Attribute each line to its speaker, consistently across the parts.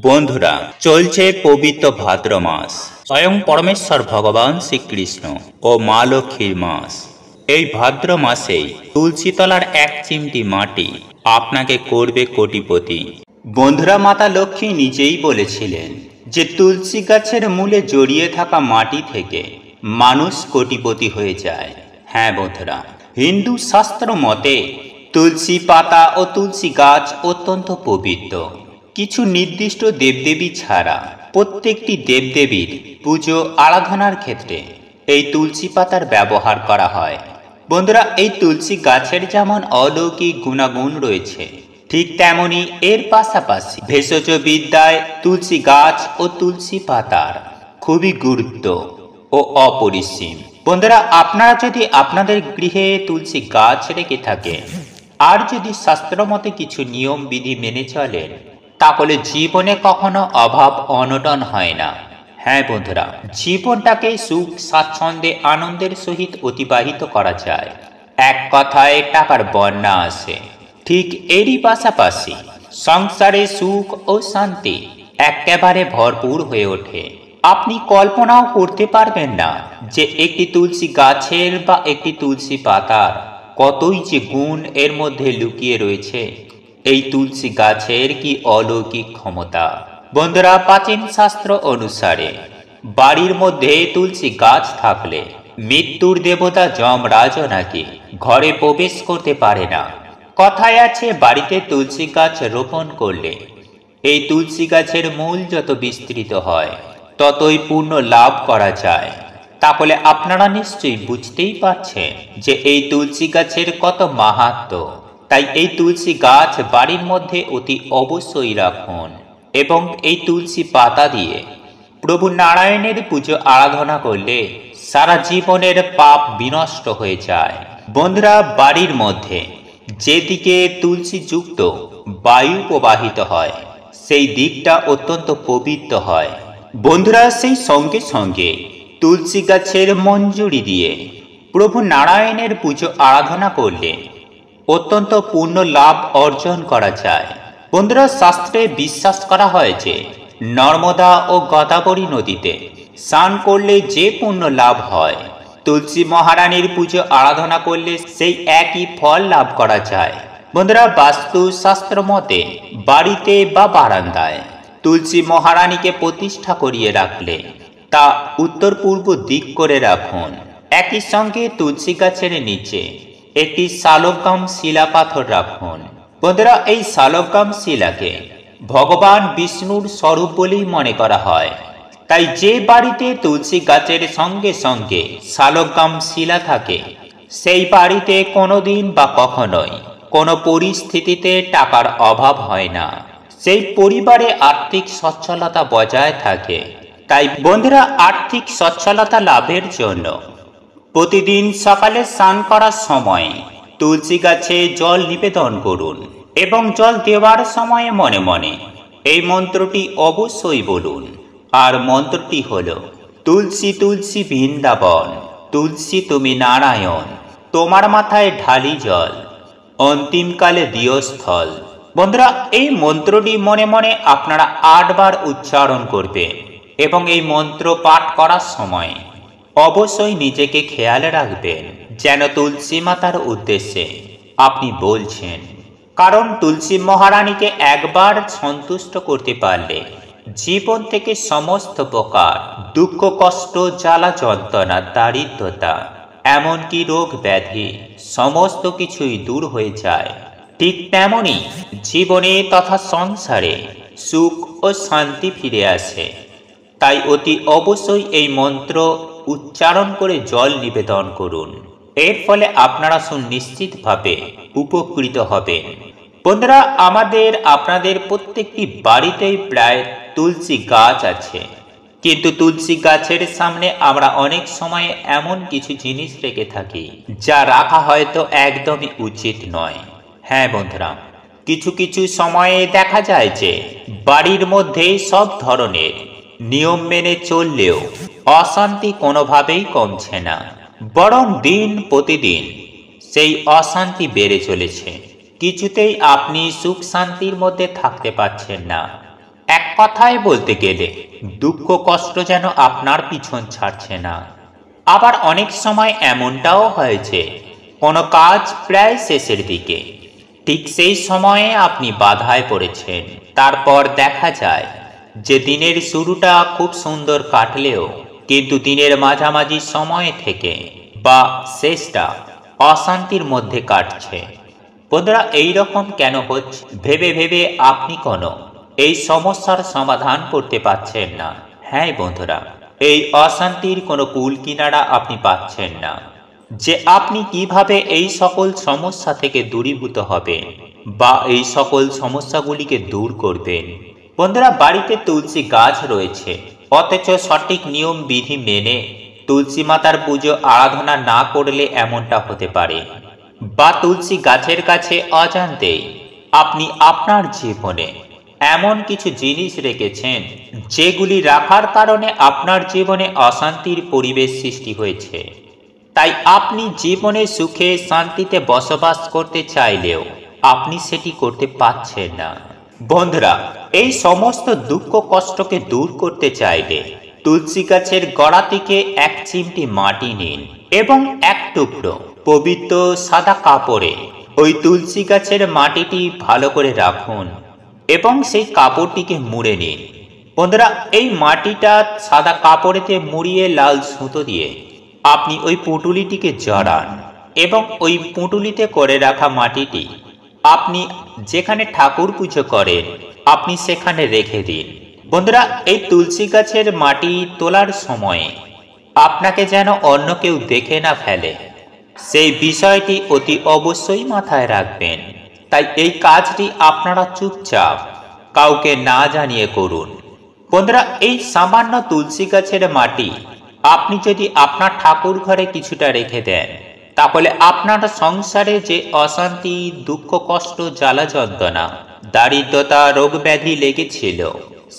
Speaker 1: বন্ধুরা, চলছে পবিত্র ভাদ্র মাস। স্বয়ং পরমেশ্বর ভগবান শ্রীকৃষ্ণ ও মা লক্ষ্মীর মাস। এই ভাদ্র মাসেই তুলসীতলার এক চিমটি মাটি আপনাকে করবে কোটিপতি। বন্ধুরা, মাতা লক্ষ্মী নিজেই বলেছিলেন যে তুলসী গাছের মূলে জড়িয়ে থাকা মাটি থেকে মানুষ কোটিপতি হয়ে যায়। হ্যাঁ বন্ধুরা, হিন্দু শাস্ত্র মতে তুলসী পাতা ও তুলসী গাছ অত্যন্ত পবিত্র। কিছু নির্দিষ্ট দেবদেবী ছাড়া প্রত্যেকটি দেবদেবীর পুজো আরাধনার ক্ষেত্রে এই তুলসী পাতার ব্যবহার করা হয়। বন্ধুরা, এই তুলসী গাছের যেমন অলৌকিক গুণাগুণ রয়েছে, ঠিক তেমনি এর পাশাপাশি ভেষজ বিদ্যায় তুলসী গাছ ও তুলসী পাতার খুবই গুরুত্ব ও অপরিসীম। বন্ধুরা, আপনারা যদি আপনাদের গৃহে তুলসী গাছ রেখে থাকেন আর যদি শাস্ত্রমতে কিছু নিয়ম বিধি মেনে চলেন, তাহলে জীবনে কখনো অভাব অনটন হয় না। হ্যাঁ বন্ধুরা, জীবনটাকে সুখ স্বাচ্ছন্দ্যে আনন্দের সহিত অতিবাহিত করা যায়। এক কথায় টাকার বন্যা আসে। ঠিক এরই পাশাপাশি সংসারে সুখ ও শান্তি একেবারে ভরপুর হয়ে ওঠে। আপনি কল্পনাও করতে পারবেন না যে একটি তুলসী গাছের বা একটি তুলসী পাতার কতই যে গুণ এর মধ্যে লুকিয়ে রয়েছে। এই তুলসী গাছের কি অলৌকিক ক্ষমতা। বন্ধুরা, প্রাচীন শাস্ত্র অনুসারে বাড়ির মধ্যে তুলসী গাছ থাকলে মৃত্যুর দেবতা যমরাজও নাকি ঘরে প্রবেশ করতে পারে না। কথায় আছে, বাড়িতে তুলসী গাছ রোপণ করলে এই তুলসী গাছের মূল যত বিস্তৃত হয় ততই পূর্ণ লাভ করা যায়। তাহলে আপনারা নিশ্চয়ই বুঝতেই পারছেন যে এই তুলসী গাছের কত মাহাত্ম্য। তাই এই তুলসী গাছ বাড়ির মধ্যে অতি অবশ্যই রাখুন এবং এই তুলসী পাতা দিয়ে প্রভু নারায়ণের পুজো আরাধনা করলে সারা জীবনের পাপ বিনষ্ট হয়ে যায়। বন্ধুরা, বাড়ির মধ্যে যেদিকে তুলসী যুক্ত বায়ু প্রবাহিত হয় সেই দিকটা অত্যন্ত পবিত্র হয়। বন্ধুরা, সেই সঙ্গে সঙ্গে তুলসী গাছের মঞ্জুরি দিয়ে প্রভু নারায়ণের পুজো আরাধনা করলে অত্যন্ত পূর্ণ লাভ অর্জন করা যায়। বন্ধুরা, শাস্ত্রে বিশ্বাস করা হয় যে নর্মদা ও গোদাবরী নদীতে স্নান করলে যে পুণ্য লাভ হয়, তুলসী মহারানীর পুজো আরাধনা করলে সেই একই ফল লাভ করা যায়। বন্ধুরা, বাস্তু শাস্ত্র মতে বাড়িতে বা বারান্দায় তুলসী মহারানীকে প্রতিষ্ঠা করিয়ে রাখলে তা উত্তর পূর্ব দিক করে রাখুন। একই সঙ্গে তুলসী গাছের নিচে একটি শালগ্রাম শিলা পাথর রাখুন। বন্ধুরা, এই শালগ্রাম শিলাকে ভগবান বিষ্ণুর স্বরূপ বলেই মনে করা হয়। তাই যে বাড়িতে তুলসী গাছের সঙ্গে সঙ্গে শালগ্রাম শিলা থাকে সেই বাড়িতে কোনোদিন বা কখনোই কোনো পরিস্থিতিতে টাকার অভাব হয় না। সেই পরিবারে আর্থিক সচ্ছলতা বজায় থাকে। তাই বন্ধুরা, আর্থিক সচ্ছলতা লাভের জন্য প্রতিদিন সকালে স্নান করার সময় তুলসী গাছে জল নিবেদন করুন এবং জল দেওয়ার সময়ে মনে মনে এই মন্ত্রটি অবশ্যই বলুন। আর মন্ত্রটি হল, তুলসী তুলসী বৃন্দাবন, তুলসী তুমি নারায়ণ, তোমার মাথায় ঢালি জল, অন্তিমকালে দিও স্থল। বন্ধুরা, এই মন্ত্রটি মনে মনে আপনারা 8 বার উচ্চারণ করবেন এবং এই মন্ত্র পাঠ করার সময় অবশ্যই নিজেকে খেয়াল রাখবেন যেন তুলসী মাতার উদ্দেশ্যে আপনি বলছেন। কারণ তুলসী মহারানীকে একবার সন্তুষ্ট করতে পারলে জীবন থেকে সমস্ত প্রকার দুঃখ, কষ্ট, জ্বালা যন্ত্রণা, দারিদ্রতা, এমনকি রোগ ব্যাধি সমস্ত কিছুই দূর হয়ে যায়। ঠিক তেমনি জীবনে তথা সংসারে সুখ ও শান্তি ফিরে আসে। তাই অতি অবশ্যই এই মন্ত্র উচ্চারণ করে জল নিবেদন করুন। এর ফলে আপনারা সুনিশ্চিতভাবে উপকৃত হবেন। বন্ধুরা, আপনাদের প্রত্যেকটি বাড়িতেই প্রায় তুলসী গাছ আছে, কিন্তু তুলসী গাছের সামনে আমরা অনেক সময় এমন কিছু জিনিস রেখে থাকি যা রাখা হয়তো একদমই উচিত নয়। হ্যাঁ বন্ধুরা, কিছু কিছু সময়ে দেখা যায় যে বাড়ির মধ্যে সব ধরনের নিয়ম মেনে চললেও অশান্তি কোনোভাবেই কমছে না, বরং দিন প্রতিদিন সেই অশান্তি বেড়ে চলেছে। কিছুতেই আপনি সুখ শান্তির মধ্যে থাকতে পারছেন না। এক কথায় বলতে গেলে দুঃখ কষ্ট যেন আপনার পিছন ছাড়ছে না। আবার অনেক সময় এমনটাও হয়েছে কোনো কাজ প্রায় শেষের দিকে, ঠিক সেই সময়ে আপনি বাধায় পড়েছেন। তারপর দেখা যায় যে দিনের শুরুটা খুব সুন্দর কাটলেও কিন্তু দিনের মাঝামাঝি সময় থেকে বা শেষটা অশান্তির মধ্যে কাটছে। বন্ধুরা, এইরকম কেন হচ্ছে ভেবে ভেবে আপনি কোনো এই সমস্যার সমাধান করতে পারছেন না। হ্যাঁ বন্ধুরা, এই অশান্তির কোনো কূল কিনারা আপনি পাচ্ছেন না যে আপনি কিভাবে এই সকল সমস্যা থেকে দূরীভূত হবেন বা এই সকল সমস্যাগুলিকে দূর করবেন। বন্ধুরা, বাড়িতে তুলসী গাছ রয়েছে অথচ সঠিক নিয়ম বিধি মেনে তুলসী মাতার পুজো আরাধনা না করলে এমনটা হতে পারে, বা তুলসী গাছের কাছে অজান্তেই আপনি আপনার জীবনে এমন কিছু জিনিস রেখেছেন যেগুলি রাখার কারণে আপনার জীবনে অশান্তির পরিবেশ সৃষ্টি হয়েছে। তাই আপনি জীবনে সুখে শান্তিতে বসবাস করতে চাইলেও আপনি সেটি করতে পারছেন না। বন্ধুরা, এই সমস্ত দুঃখ কষ্টকে দূর করতে চাইলে তুলসী গাছের গোড়া থেকে এক চিমটি মাটি নিন এবং এক টুকরো পবিত্র সাদা কাপড়ে ওই তুলসী গাছের মাটিটি ভালো করে রাখুন এবং সেই কাপড়টিকে মুড়ে নিন। বন্ধুরা, এই মাটিটা সাদা কাপড়েতে মুড়িয়ে লাল সুতো দিয়ে আপনি ওই পুঁটুলিটিকে জড়ান এবং ওই পুঁটুলিতে করে রাখা মাটিটি আপনি যেখানে ঠাকুর পুজো করেন আপনি সেখানে রেখে দিন। বন্ধুরা, এই তুলসী গাছের মাটি তোলার সময়ে আপনাকে যেন অন্য কেউ দেখে না ফেলে, সেই বিষয়টি অতি অবশ্যই মাথায় রাখবেন। তাই এই কাজটি আপনারা চুপচাপ কাউকে না জানিয়ে করুন। বন্ধুরা, এই সামান্য তুলসী গাছের মাটি আপনি যদি আপনার ঠাকুর ঘরে কিছুটা রেখে দেন তাহলে আপনার সংসারে যে অশান্তি, দুঃখ কষ্ট, জ্বালা যন্ত্রণা, দারিদ্রতা, রোগ ব্যাধি লেগেছিল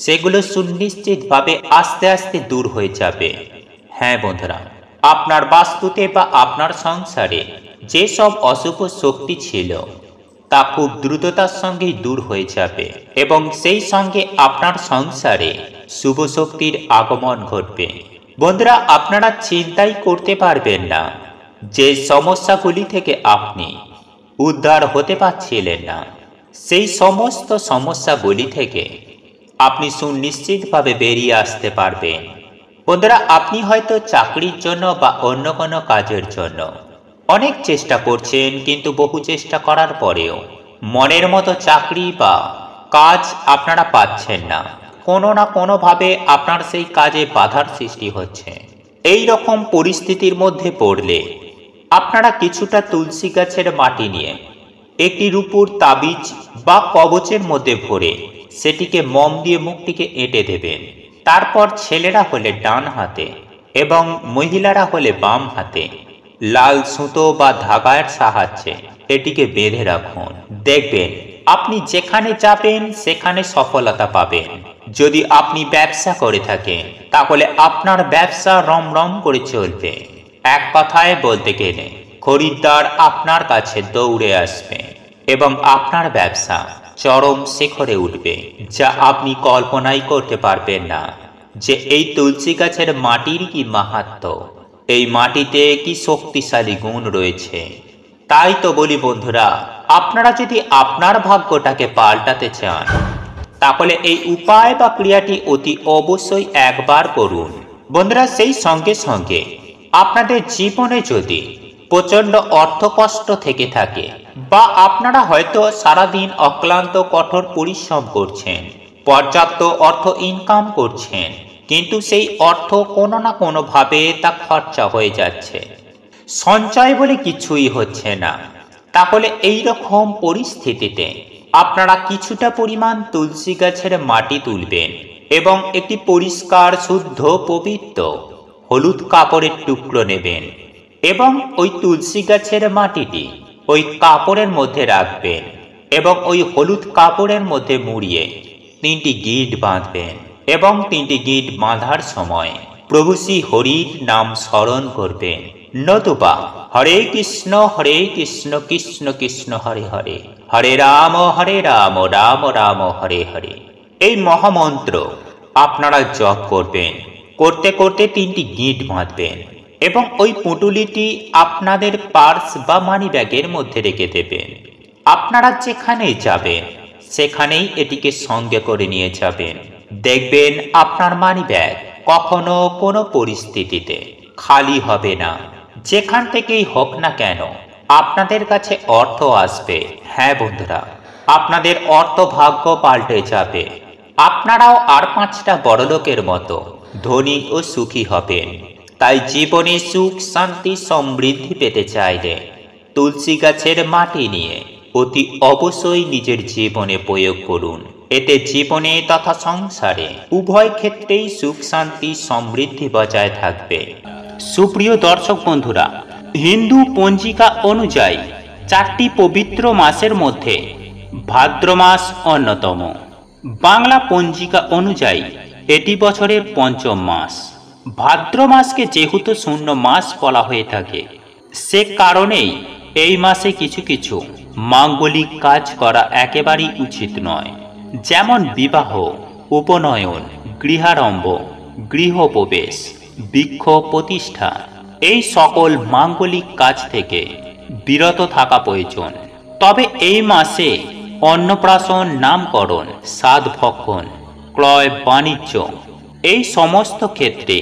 Speaker 1: সেগুলো সুনিশ্চিতভাবে আস্তে আস্তে দূর হয়ে যাবে। হ্যাঁ বন্ধুরা, আপনার বাস্তুতে বা আপনার সংসারে যেসব অশুভ শক্তি ছিল তা খুব দ্রুততার সঙ্গেই দূর হয়ে যাবে এবং সেই সঙ্গে আপনার সংসারে শুভ শক্তির আগমন ঘটবে। বন্ধুরা, আপনারা চিন্তাই করতে পারবেন না যে সমস্যাগুলি থেকে আপনি উদ্ধার হতে পারছিলেন না, সেই সমস্ত সমস্যাগুলি থেকে আপনি সুনিশ্চিতভাবে বেরিয়ে আসতে পারবেন। বন্ধুরা, আপনি হয়তো চাকরির জন্য বা অন্য কোনো কাজের জন্য অনেক চেষ্টা করছেন, কিন্তু বহু চেষ্টা করার পরেও মনের মতো চাকরি বা কাজ আপনারা পাচ্ছেন না। কোনো না কোনোভাবে আপনার সেই কাজে বাধার সৃষ্টি হচ্ছে। এই রকম পরিস্থিতির মধ্যে পড়লে আপনারা কিছুটা তুলসী গাছের মাটি নিয়ে একটি রূপোর তাবিজ বা কবচের মধ্যে ভরে সেটিকে মোম দিয়ে মুখটিকে এঁটে দেবেন। তারপর ছেলেরা হলে ডান হাতে এবং মহিলারা হলে বাম হাতে লাল সুতো বা ধাগার সাহায্যে এটিকে বেঁধে রাখুন। দেখবেন আপনি যেখানে যাবেন সেখানে সফলতা পাবেন। যদি আপনি ব্যবসা করে থাকেন তাহলে আপনার ব্যবসা রমরম করে চলবে। এক কথায় বলতে গেলে খরিদ্দার আপনার কাছে দৌড়ে আসবে এবং আপনার ব্যবসা চরম শিখরে উঠবে, যা আপনি কল্পনাই করতে পারবেন না যে এই তুলসী গাছের মাটির কি মাহাত্ম্য, এই মাটিতে কি শক্তিশালী গুণ রয়েছে। তাই তো বলি বন্ধুরা, আপনারা যদি আপনার ভাগ্যটাকে পাল্টাতে চান তাহলে এই উপায় বা ক্রিয়াটি অতি অবশ্যই একবার করুন। বন্ধুরা, সেই সঙ্গে সঙ্গে আপনাদের জীবনে যদি প্রচন্ড অর্থ কষ্ট থেকে থাকে বা আপনারা হয়তো সারাদিন অক্লান্ত কঠোর পরিশ্রম করছেন, পর্যাপ্ত অর্থ ইনকাম করছেন, কিন্তু সেই অর্থ কোনো না কোনোভাবে তা খরচা হয়ে যাচ্ছে, সঞ্চয় বলে কিছুই হচ্ছে না, তাহলে এই রকম পরিস্থিতিতে আপনারা কিছুটা পরিমাণ তুলসী গাছের মাটি তুলবেন এবং একটি পরিষ্কার শুদ্ধ পবিত্র হলুদ কাপড়ের টুকরো নেবেন এবং ওই তুলসী গাছের মাটিটি ওই কাপড়ের মধ্যে রাখবেন এবং ওই হলুদ কাপড়ের মধ্যে মুড়িয়ে 3টি গিঁট বাঁধবেন এবং 3টি গিঁট বাঁধার সময় প্রভু শ্রী হরির নাম স্মরণ করবেন, নতুবা হরে কৃষ্ণ কৃষ্ণ কৃষ্ণ হরে হরে, হরে রাম রাম রাম হরে হরে। এই মহামন্ত্র আপনারা জপ করবেন, করতে করতে 3টি গিঁট বাঁধবেন এবং ওই পুঁটুলিটি আপনাদের পার্স বা মানি ব্যাগের মধ্যে রেখে দেবেন। আপনারা যেখানেই যাবেন সেখানেই এটিকে সঙ্গে করে নিয়ে যাবেন। দেখবেন আপনার মানি ব্যাগ কখনো কোনো পরিস্থিতিতে খালি হবে না। যেখান থেকেই হোক না কেন আপনাদের কাছে অর্থ আসবে। হ্যাঁ বন্ধুরা, আপনাদের অর্থ ভাগ্য পাল্টে যাবে। আপনারাও আর 5টা বড়লোকের মতো ধনী ও সুখী হবেন। তাই জীবনে সুখ শান্তি সমৃদ্ধি পেতে চাইলে তুলসী গাছের মাটি নিয়ে অতি অবশ্যই নিজের জীবনে প্রয়োগ করুন। এতে জীবনে তথা সংসারে উভয় ক্ষেত্রেই সুখ শান্তি সমৃদ্ধি বজায় থাকবে। সুপ্রিয় দর্শক বন্ধুরা, হিন্দু পঞ্জিকা অনুযায়ী 4টি পবিত্র মাসের মধ্যে ভাদ্র মাস অন্যতম। বাংলা পঞ্জিকা অনুযায়ী এটি বছরের 5ম মাস। ভাদ্র মাসকে যেহেতু শূন্য মাস বলা হয়ে থাকে, সে কারণেই এই মাসে কিছু কিছু মাঙ্গলিক কাজ করা একেবারেই উচিত নয়। যেমন বিবাহ, উপনয়ন, গৃহারম্ভ, গৃহপ্রবেশ, বৃক্ষ প্রতিষ্ঠা, এই সকল মাঙ্গলিক কাজ থেকে বিরত থাকা প্রয়োজন। তবে এই মাসে অন্নপ্রাশন, নামকরণ, সাধ ভক্ষণ, ক্রয় বাণিজ্য এই সমস্ত ক্ষেত্রে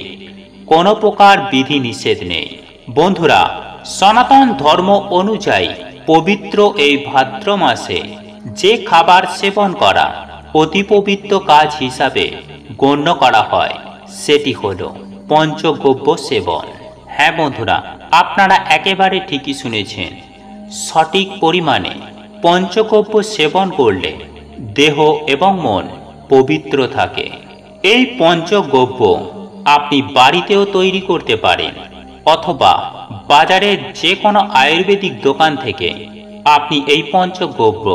Speaker 1: কোনো প্রকার বিধি নিষেধ নেই। বন্ধুরা, সনাতন ধর্ম অনুযায়ী পবিত্র এই ভাদ্র মাসে যে খাবার সেবন করা অতি পবিত্র কাজ হিসাবে গণ্য করা হয় সেটি হল পঞ্চগব্য সেবন। হ্যাঁ বন্ধুরা, আপনারা একেবারে ঠিকই শুনেছেন। সঠিক পরিমাণে পঞ্চগব্য সেবন করলে দেহ এবং মন পবিত্র থাকে। এই পঞ্চগব্য আপনি বাড়িতেও তৈরি করতে পারেন অথবা বাজারের যে কোনো আয়ুর্বেদিক দোকান থেকে আপনি এই পঞ্চগব্য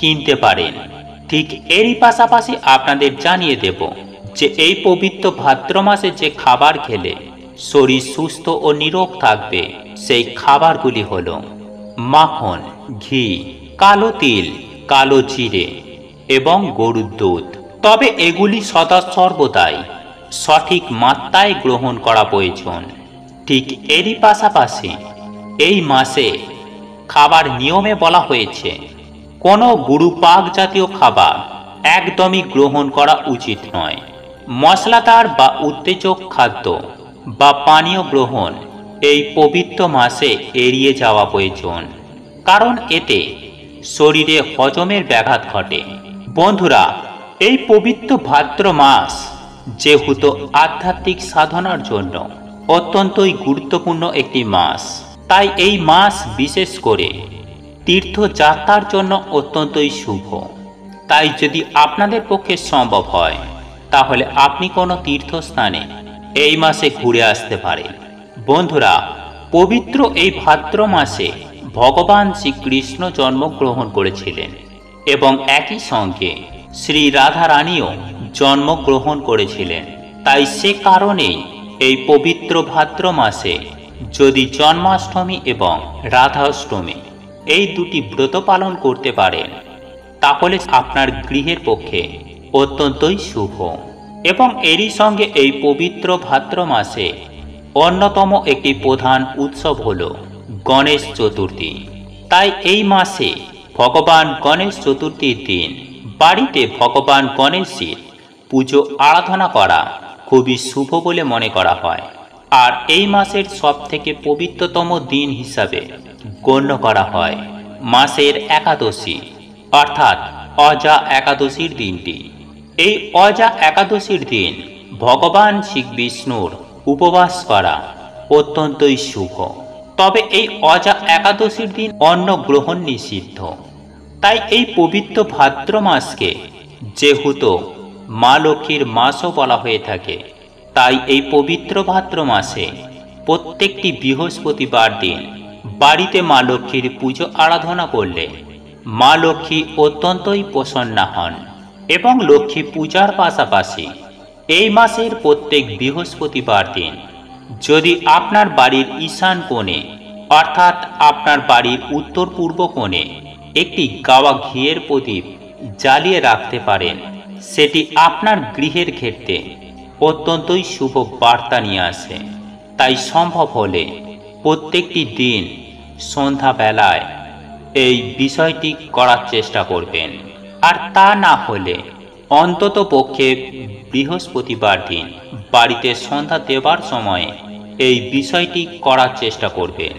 Speaker 1: কিনতে পারেন। ঠিক এরই পাশাপাশি আপনাদের জানিয়ে দেব যে এই পবিত্র ভাদ্র মাসে যে খাবার খেলে শরীর সুস্থ ও নিরোগ থাকবে সেই খাবারগুলি হল মাখন, ঘি, কালো তিল, কালো জিরে এবং গরুর দুধ। তবে এগুলি সদা সর্বদাই সঠিক মাত্রায় গ্রহণ করা প্রয়োজন। ঠিক এরই পাশাপাশি এই মাসে খাবার নিয়মে বলা হয়েছে কোনো গুরুপাক জাতীয় খাবার একদমই গ্রহণ করা উচিত নয়। মশলাদার বা উত্তেজক খাদ্য বা পানীয় গ্রহণ এই পবিত্র মাসে এড়িয়ে যাওয়া প্রয়োজন, কারণ এতে শরীরে হজমের ব্যাঘাত ঘটে। বন্ধুরা, এই পবিত্র ভাদ্র মাস যেহেতু আধ্যাত্মিক সাধনার জন্য অত্যন্তই গুরুত্বপূর্ণ একটি মাস, তাই এই মাস বিশেষ করে তীর্থযাত্রার জন্য অত্যন্তই শুভ। তাই যদি আপনাদের পক্ষে সম্ভব হয় তাহলে আপনি কোনো তীর্থস্থানে এই মাসে ঘুরে আসতে পারেন। বন্ধুরা, পবিত্র এই ভাদ্র মাসে ভগবান শ্রীকৃষ্ণ জন্মগ্রহণ করেছিলেন এবং একই সঙ্গে শ্রী রাধা রানীও জন্মগ্রহণ করেছিলেন। তাই সে কারণেই এই পবিত্র ভাদ্র মাসে যদি জন্মাষ্টমী এবং রাধাষ্টমী এই দুটি ব্রত পালন করতে পারেন তাহলে আপনার গৃহের পক্ষে অত্যন্তই শুভ। এবং এরই সঙ্গে এই পবিত্র ভাদ্র মাসে অন্যতম একটি প্রধান উৎসব হল গণেশ চতুর্থী। তাই এই মাসে ভগবান গণেশ চতুর্থীর দিন বাড়িতে ভগবান গণেশের পুজো আরাধনা করা খুবই শুভ বলে মনে করা হয়। আর এই মাসের সবথেকে পবিত্রতম দিন হিসাবে গণ্য করা হয় মাসের একাদশী, অর্থাৎ অজা একাদশীর দিনটি। এই অজা একাদশীর দিন ভগবান শ্রী বিষ্ণুর উপবাস করা অত্যন্তই শুভ। তবে এই অজা একাদশীর দিন অন্ন গ্রহণ নিষিদ্ধ। তাই এই পবিত্র ভাদ্র মাসকে যেহেতু মা লক্ষ্মীর মাসও বলা হয়ে থাকে, তাই এই পবিত্র ভাদ্র মাসে প্রত্যেকটি বৃহস্পতিবার দিন বাড়িতে মা লক্ষ্মীর পুজো আরাধনা করলে মা লক্ষ্মী অত্যন্তই প্রসন্না হন। এবং লক্ষ্মী পূজার পাশাপাশি এই মাসের প্রত্যেক বৃহস্পতিবার দিন যদি আপনার বাড়ির ঈশান কোণে অর্থাৎ আপনার বাড়ির উত্তর পূর্ব কোণে একটি গাওয়া ঘিয়ের প্রদীপ জ্বালিয়ে রাখতে পারেন, সেটি আপনার গৃহের ক্ষেত্রে অত্যন্তই শুভ বার্তা নিয়ে আসে। তাই সম্ভব হলে প্রত্যেকটি দিন সন্ধ্যাবেলায় এই বিষয়টি করার চেষ্টা করবেন। আর তা না হলে অন্তত পক্ষে বৃহস্পতিবার দিন বাড়িতে সন্ধ্যা দেবার সময়ে এই বিষয়টি করার চেষ্টা করবেন।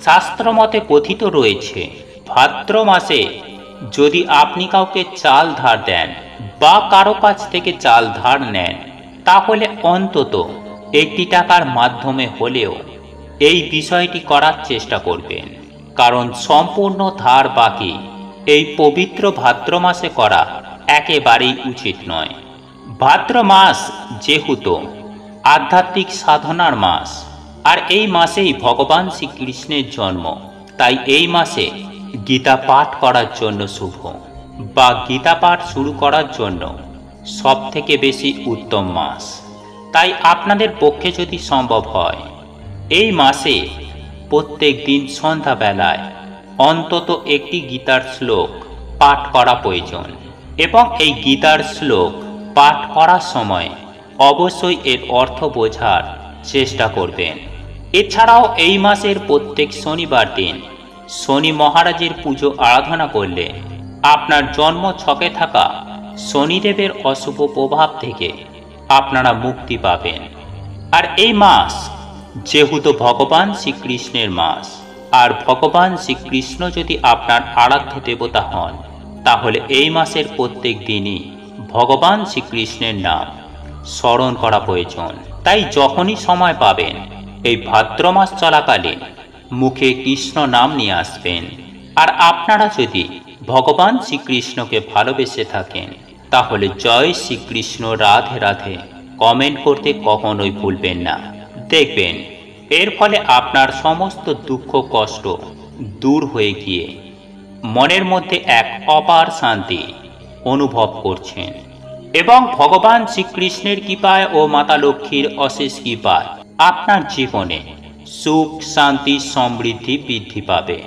Speaker 1: শাস্ত্রমতে কথিত রয়েছে, ভাদ্র মাসে যদি আপনি কাউকে চাল ধার দেন বা কারো কাছ থেকে চাল ধার নেন, তাহলে অন্তত 1 টাকার মাধ্যমে হলেও এই বিষয়টি করার চেষ্টা করবেন। কারণ সম্পূর্ণ ধার বাকি এই পবিত্র ভাদ্র মাসে করা একেবারেই উচিত নয়। ভাদ্র মাস যেহেতু আধ্যাত্মিক সাধনার মাস, আর এই মাসেই ভগবান শ্রীকৃষ্ণের জন্ম, তাই এই মাসে গীতা পাঠ করার জন্য শুভ, বা গীতা পাঠ শুরু করার জন্য সবথেকে বেশি উত্তম মাস। তাই আপনাদের পক্ষে যদি সম্ভব হয়, এই মাসে প্রত্যেক দিন সন্ধ্যাবেলায় অন্তত একটি গীতার শ্লোক পাঠ করা প্রয়োজন। এবং এই গীতার শ্লোক পাঠ করার সময় অবশ্যই এর অর্থ বোঝার চেষ্টা করবেন। এছাড়াও এই মাসের প্রত্যেক শনিবার দিন শনি মহারাজের পুজো আরাধনা করলে আপনার জন্ম ছকে থাকা শনিদেবের অশুভ প্রভাব থেকে আপনারা মুক্তি পাবেন। আর এই মাস যেহেতু ভগবান শ্রীকৃষ্ণের মাস, আর ভগবান শ্রীকৃষ্ণ যদি আপনার আরাধ্য দেবতা হন, তাহলে এই মাসের প্রত্যেক দিনই ভগবান শ্রীকৃষ্ণের নাম স্মরণ করা প্রয়োজন। তাই যখনই সময় পাবেন এই ভাদ্র মাস চলাকালীন মুখে কৃষ্ণ নাম নিয়ে আসবেন। আর আপনারা যদি ভগবান শ্রীকৃষ্ণকে ভালোবেসে থাকেন, তাহলে জয় শ্রীকৃষ্ণ, রাধে রাধে কমেন্ট করতে কখনোই ভুলবেন না। দেখবেন এর ফলে আপনার সমস্ত দুঃখ কষ্ট দূর হয়ে গিয়ে মনের মধ্যে এক অপার শান্তি অনুভব করছেন। এবং ভগবান শ্রীকৃষ্ণের কৃপায় ও মাতা লক্ষ্মীর অশেষ কৃপায় আপনার জীবনে সুখ, শান্তি, সমৃদ্ধি বৃদ্ধি পাবে।